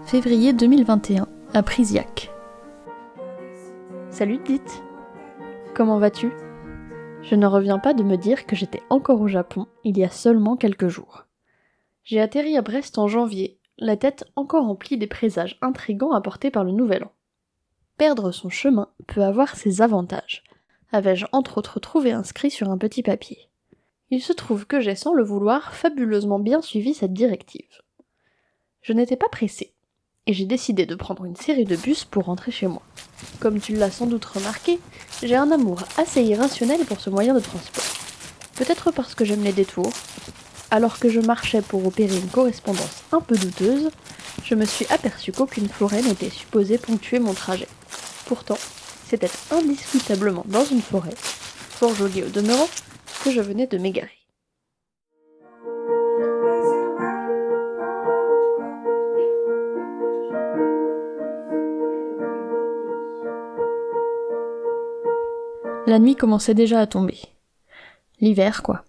février 2021, à Prisiac. Salut Dite, comment vas-tu ? Je ne reviens pas de me dire que j'étais encore au Japon il y a seulement quelques jours. J'ai atterri à Brest en janvier, la tête encore remplie des présages intrigants apportés par le nouvel an. Perdre son chemin peut avoir ses avantages, avais-je entre autres trouvé inscrit sur un petit papier. Il se trouve que j'ai sans le vouloir fabuleusement bien suivi cette directive. Je n'étais pas pressée, et j'ai décidé de prendre une série de bus pour rentrer chez moi. Comme tu l'as sans doute remarqué, j'ai un amour assez irrationnel pour ce moyen de transport. Peut-être parce que j'aime les détours. Alors que je marchais pour opérer une correspondance un peu douteuse, je me suis aperçue qu'aucune forêt n'était supposée ponctuer mon trajet. Pourtant, c'était indiscutablement dans une forêt, fort jolie au demeurant, que je venais de m'égarer. La nuit commençait déjà à tomber. L'hiver, quoi.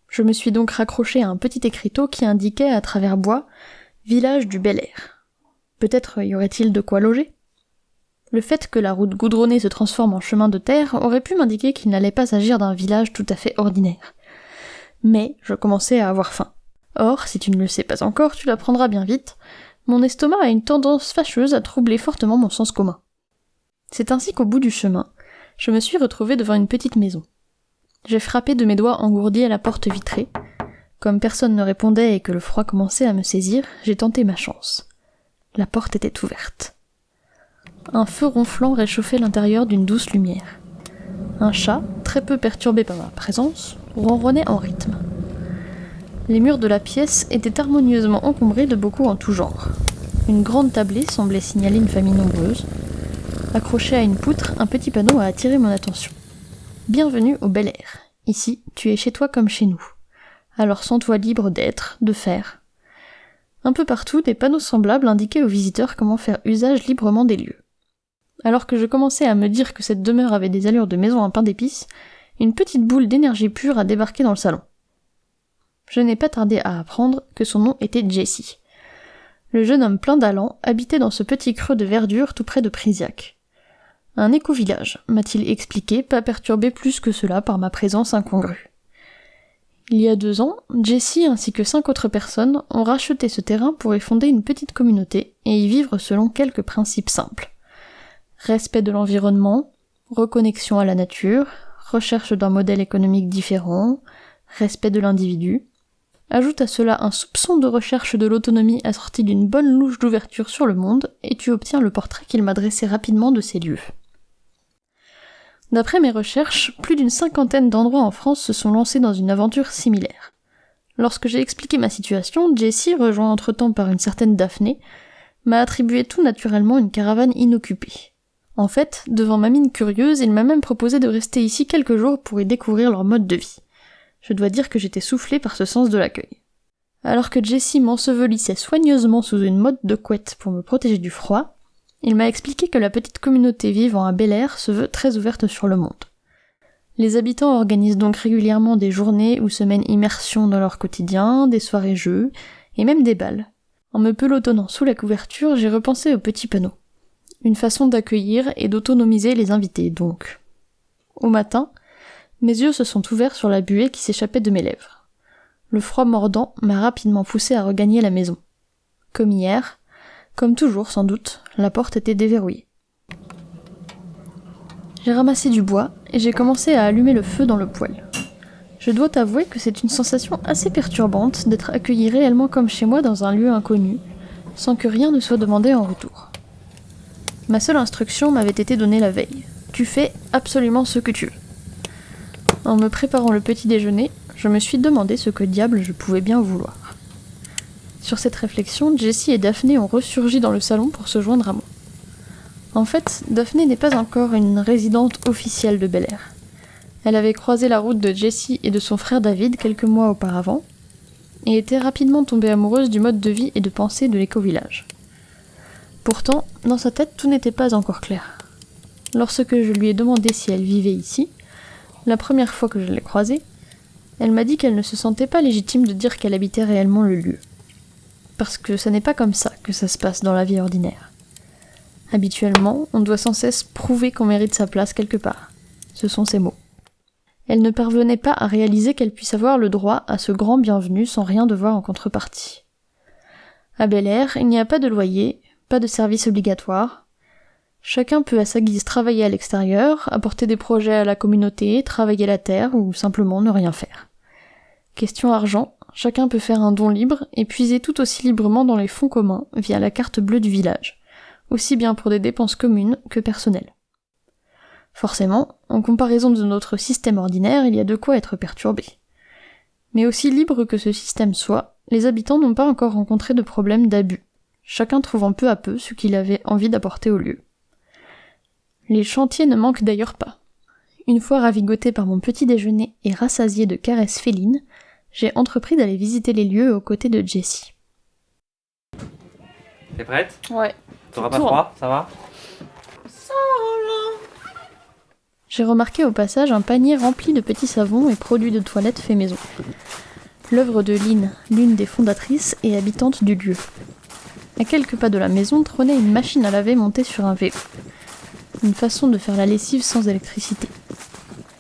Je me suis donc raccrochée à un petit écriteau qui indiquait à travers bois « Village du Bel Air ». Peut-être y aurait-il de quoi loger ? Le fait que la route goudronnée se transforme en chemin de terre aurait pu m'indiquer qu'il n'allait pas s'agir d'un village tout à fait ordinaire. Mais je commençais à avoir faim. Or, si tu ne le sais pas encore, tu l'apprendras bien vite, mon estomac a une tendance fâcheuse à troubler fortement mon sens commun. C'est ainsi qu'au bout du chemin, je me suis retrouvée devant une petite maison. J'ai frappé de mes doigts engourdis à la porte vitrée. Comme personne ne répondait et que le froid commençait à me saisir, j'ai tenté ma chance. La porte était ouverte. Un feu ronflant réchauffait l'intérieur d'une douce lumière. Un chat, très peu perturbé par ma présence, ronronnait en rythme. Les murs de la pièce étaient harmonieusement encombrés de bocaux en tout genre. Une grande tablée semblait signaler une famille nombreuse. Accroché à une poutre, un petit panneau a attiré mon attention. Bienvenue au Bel Air. Ici, tu es chez toi comme chez nous. Alors sens-toi libre d'être, de faire. Un peu partout, des panneaux semblables indiquaient aux visiteurs comment faire usage librement des lieux. Alors que je commençais à me dire que cette demeure avait des allures de maison à pain d'épices, une petite boule d'énergie pure a débarqué dans le salon. Je n'ai pas tardé à apprendre que son nom était Jessie. Le jeune homme plein d'allant habitait dans ce petit creux de verdure tout près de Prisiac. Un éco-village, m'a-t-il expliqué, pas perturbé plus que cela par ma présence incongrue. Il y a 2 ans, Jessie ainsi que 5 autres personnes ont racheté ce terrain pour y fonder une petite communauté et y vivre selon quelques principes simples. Respect de l'environnement, reconnexion à la nature, recherche d'un modèle économique différent, respect de l'individu. Ajoute à cela un soupçon de recherche de l'autonomie assorti d'une bonne louche d'ouverture sur le monde et tu obtiens le portrait qu'il m'a dressé rapidement de ces lieux. D'après mes recherches, plus d'une 50aine d'endroits en France se sont lancés dans une aventure similaire. Lorsque j'ai expliqué ma situation, Jessie, rejoint entre-temps par une certaine Daphné, m'a attribué tout naturellement une caravane inoccupée. En fait, devant ma mine curieuse, il m'a même proposé de rester ici quelques jours pour y découvrir leur mode de vie. Je dois dire que j'étais soufflée par ce sens de l'accueil. Alors que Jessie m'ensevelissait soigneusement sous une motte de couette pour me protéger du froid, il m'a expliqué que la petite communauté vivant à Bel Air se veut très ouverte sur le monde. Les habitants organisent donc régulièrement des journées ou semaines immersion dans leur quotidien, des soirées jeux, et même des bals. En me pelotonnant sous la couverture, j'ai repensé au petit panneau. Une façon d'accueillir et d'autonomiser les invités, donc. Au matin, mes yeux se sont ouverts sur la buée qui s'échappait de mes lèvres. Le froid mordant m'a rapidement poussé à regagner la maison. Comme hier, comme toujours sans doute, la porte était déverrouillée. J'ai ramassé du bois et j'ai commencé à allumer le feu dans le poêle. Je dois t'avouer que c'est une sensation assez perturbante d'être accueilli réellement comme chez moi dans un lieu inconnu, sans que rien ne soit demandé en retour. Ma seule instruction m'avait été donnée la veille. Tu fais absolument ce que tu veux. En me préparant le petit déjeuner, je me suis demandé ce que diable je pouvais bien vouloir. Sur cette réflexion, Jessie et Daphné ont ressurgi dans le salon pour se joindre à moi. En fait, Daphné n'est pas encore une résidente officielle de Bel Air. Elle avait croisé la route de Jessie et de son frère David quelques mois auparavant, et était rapidement tombée amoureuse du mode de vie et de pensée de l'éco-village. Pourtant, dans sa tête, tout n'était pas encore clair. Lorsque je lui ai demandé si elle vivait ici, la première fois que je l'ai croisée, elle m'a dit qu'elle ne se sentait pas légitime de dire qu'elle habitait réellement le lieu. parce que ça n'est pas comme ça que ça se passe dans la vie ordinaire. Habituellement, on doit sans cesse prouver qu'on mérite sa place quelque part. Ce sont ses mots. Elle ne parvenait pas à réaliser qu'elle puisse avoir le droit à ce grand bienvenu sans rien devoir en contrepartie. À Bel-Air, il n'y a pas de loyer, pas de service obligatoire. Chacun peut à sa guise travailler à l'extérieur, apporter des projets à la communauté, travailler la terre ou simplement ne rien faire. Question argent, chacun peut faire un don libre et puiser tout aussi librement dans les fonds communs via la carte bleue du village, aussi bien pour des dépenses communes que personnelles. Forcément, en comparaison de notre système ordinaire, il y a de quoi être perturbé. Mais aussi libre que ce système soit, les habitants n'ont pas encore rencontré de problème d'abus, chacun trouvant peu à peu ce qu'il avait envie d'apporter au lieu. Les chantiers ne manquent d'ailleurs pas. Une fois ravigoté par mon petit déjeuner et rassasié de caresses félines, j'ai entrepris d'aller visiter les lieux aux côtés de Jessie. T'es prête ? Ouais. T'auras pas froid, ça va ? J'ai remarqué au passage un panier rempli de petits savons et produits de toilette faits maison. L'œuvre de Lynn, l'une des fondatrices et habitantes du lieu. À quelques pas de la maison trônait une machine à laver montée sur un vélo. Une façon de faire la lessive sans électricité.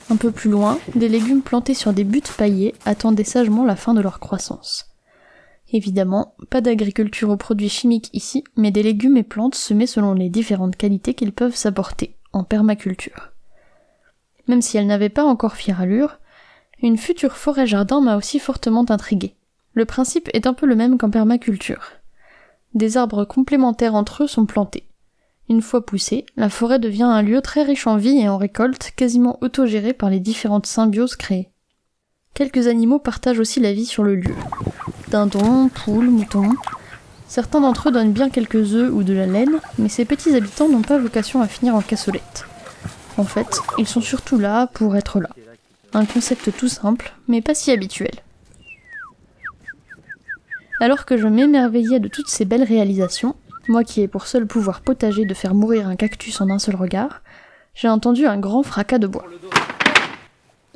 Un peu plus loin, des légumes plantés sur des buttes paillées attendaient sagement la fin de leur croissance. Évidemment, pas d'agriculture aux produits chimiques ici, mais des légumes et plantes semés selon les différentes qualités qu'ils peuvent s'apporter, en permaculture. Même si elle n'avait pas encore fière allure, une future forêt-jardin m'a aussi fortement intriguée. Le principe est un peu le même qu'en permaculture. Des arbres complémentaires entre eux sont plantés. Une fois poussée, la forêt devient un lieu très riche en vie et en récolte, quasiment autogéré par les différentes symbioses créées. Quelques animaux partagent aussi la vie sur le lieu. Dindons, poules, moutons. Certains d'entre eux donnent bien quelques œufs ou de la laine, mais ces petits habitants n'ont pas vocation à finir en cassolette. En fait, ils sont surtout là pour être là. Un concept tout simple, mais pas si habituel. Alors que je m'émerveillais de toutes ces belles réalisations, moi qui ai pour seul pouvoir potager de faire mourir un cactus en un seul regard, j'ai entendu un grand fracas de bois.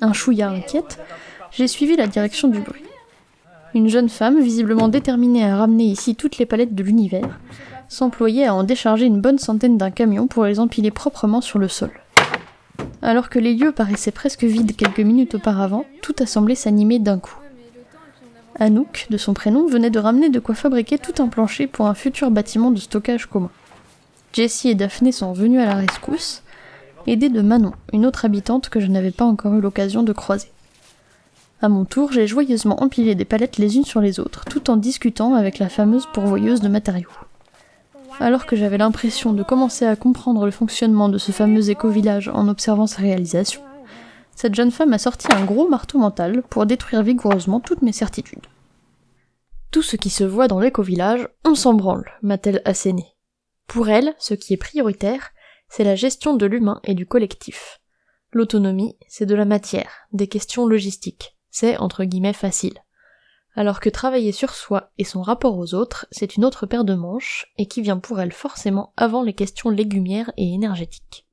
Un chouïa inquiète, j'ai suivi la direction du bruit. Une jeune femme, visiblement déterminée à ramener ici toutes les palettes de l'univers, s'employait à en décharger une bonne centaine d'un camion pour les empiler proprement sur le sol. Alors que les lieux paraissaient presque vides quelques minutes auparavant, tout a semblé s'animer d'un coup. Anouk, de son prénom, venait de ramener de quoi fabriquer tout un plancher pour un futur bâtiment de stockage commun. Jessie et Daphné sont venues à la rescousse, aidées de Manon, une autre habitante que je n'avais pas encore eu l'occasion de croiser. À mon tour, j'ai joyeusement empilé des palettes les unes sur les autres, tout en discutant avec la fameuse pourvoyeuse de matériaux. Alors que j'avais l'impression de commencer à comprendre le fonctionnement de ce fameux éco-village en observant sa réalisation, cette jeune femme a sorti un gros marteau mental pour détruire vigoureusement toutes mes certitudes. Tout ce qui se voit dans l'éco-village, on s'en branle, m'a-t-elle asséné. Pour elle, ce qui est prioritaire, c'est la gestion de l'humain et du collectif. L'autonomie, c'est de la matière, des questions logistiques, c'est entre guillemets facile. Alors que travailler sur soi et son rapport aux autres, c'est une autre paire de manches, et qui vient pour elle forcément avant les questions légumières et énergétiques.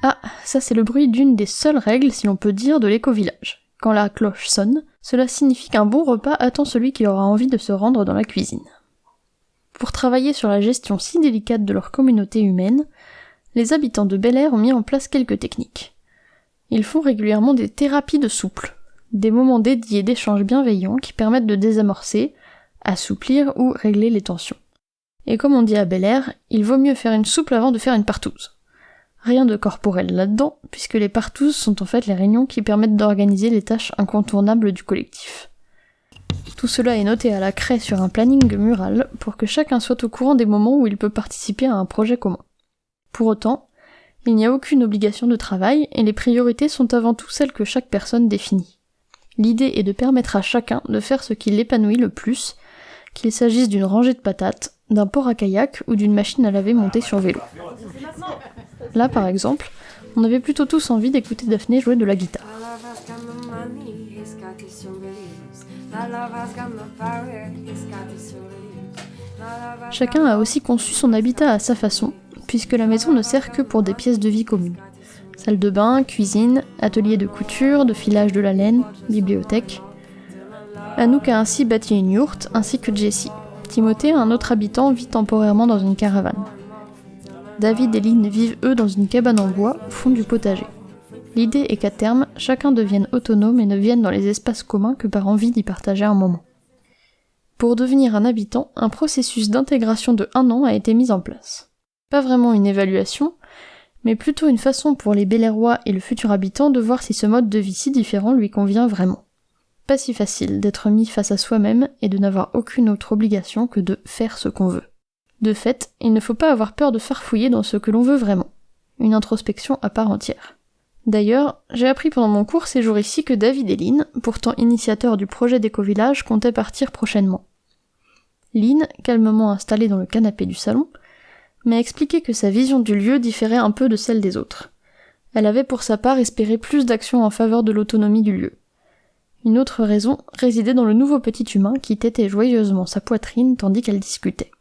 Ah, ça c'est le bruit d'une des seules règles, si l'on peut dire, de l'éco-village. Quand la cloche sonne, cela signifie qu'un bon repas attend celui qui aura envie de se rendre dans la cuisine. Pour travailler sur la gestion si délicate de leur communauté humaine, les habitants de Bel-Air ont mis en place quelques techniques. Ils font régulièrement des thérapies de souple, des moments dédiés d'échanges bienveillants qui permettent de désamorcer, assouplir ou régler les tensions. Et comme on dit à Bel-Air, il vaut mieux faire une souple avant de faire une partouze. Rien de corporel là-dedans, puisque les partouzes sont en fait les réunions qui permettent d'organiser les tâches incontournables du collectif. Tout cela est noté à la craie sur un planning mural pour que chacun soit au courant des moments où il peut participer à un projet commun. Pour autant, il n'y a aucune obligation de travail et les priorités sont avant tout celles que chaque personne définit. L'idée est de permettre à chacun de faire ce qui l'épanouit le plus, qu'il s'agisse d'une rangée de patates, d'un port à kayak ou d'une machine à laver montée sur vélo. Là, par exemple, on avait plutôt tous envie d'écouter Daphné jouer de la guitare. Chacun a aussi conçu son habitat à sa façon, puisque la maison ne sert que pour des pièces de vie communes. Salle de bain, cuisine, atelier de couture, de filage de la laine, bibliothèque. Anouk a ainsi bâti une yourte, ainsi que Jessie. Timothée, un autre habitant, vit temporairement dans une caravane. David et Lynn vivent eux dans une cabane en bois, au fond du potager. L'idée est qu'à terme, chacun devienne autonome et ne vienne dans les espaces communs que par envie d'y partager un moment. Pour devenir un habitant, un processus d'intégration de 1 an a été mis en place. Pas vraiment une évaluation, mais plutôt une façon pour les Belairois et le futur habitant de voir si ce mode de vie si différent lui convient vraiment. Pas si facile d'être mis face à soi-même et de n'avoir aucune autre obligation que de faire ce qu'on veut. De fait, il ne faut pas avoir peur de farfouiller dans ce que l'on veut vraiment. Une introspection à part entière. D'ailleurs, j'ai appris pendant mon cours ces jours ici que David et Lynn, pourtant initiateurs du projet d'éco-village, comptaient partir prochainement. Lynn, calmement installée dans le canapé du salon, m'a expliqué que sa vision du lieu différait un peu de celle des autres. Elle avait pour sa part espéré plus d'actions en faveur de l'autonomie du lieu. Une autre raison résidait dans le nouveau petit humain qui têtait joyeusement sa poitrine tandis qu'elle discutait.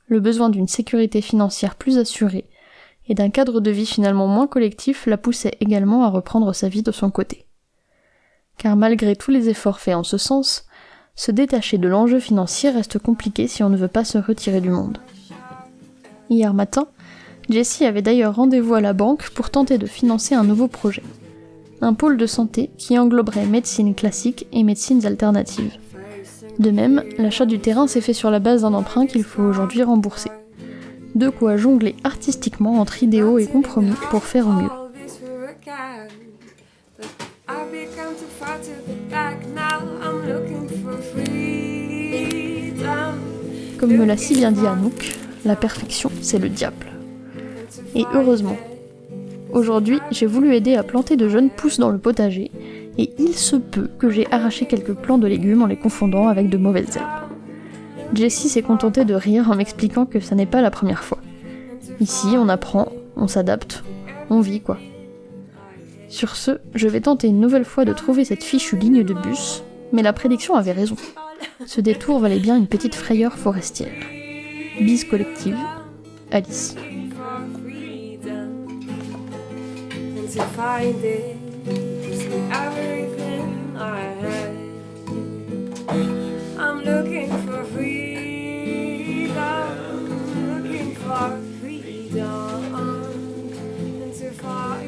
Le besoin d'une sécurité financière plus assurée et d'un cadre de vie finalement moins collectif la poussait également à reprendre sa vie de son côté. Car malgré tous les efforts faits en ce sens, se détacher de l'enjeu financier reste compliqué si on ne veut pas se retirer du monde. Hier matin, Jessie avait d'ailleurs rendez-vous à la banque pour tenter de financer un nouveau projet. Un pôle de santé qui engloberait médecine classique et médecines alternatives. De même, l'achat du terrain s'est fait sur la base d'un emprunt qu'il faut aujourd'hui rembourser. De quoi jongler artistiquement entre idéaux et compromis pour faire au mieux. Comme me l'a si bien dit Anouk, la perfection, c'est le diable. Et heureusement. Aujourd'hui, j'ai voulu aider à planter de jeunes pousses dans le potager, et il se peut que j'ai arraché quelques plants de légumes en les confondant avec de mauvaises herbes. Jessie s'est contentée de rire en m'expliquant que ça n'est pas la première fois. Ici, on apprend, on s'adapte, on vit quoi. Sur ce, je vais tenter une nouvelle fois de trouver cette fichue ligne de bus, mais la prédiction avait raison. Ce détour valait bien une petite frayeur forestière. Bise collective, Alice. To find it, everything I had. I'm looking for freedom, looking for freedom, and to find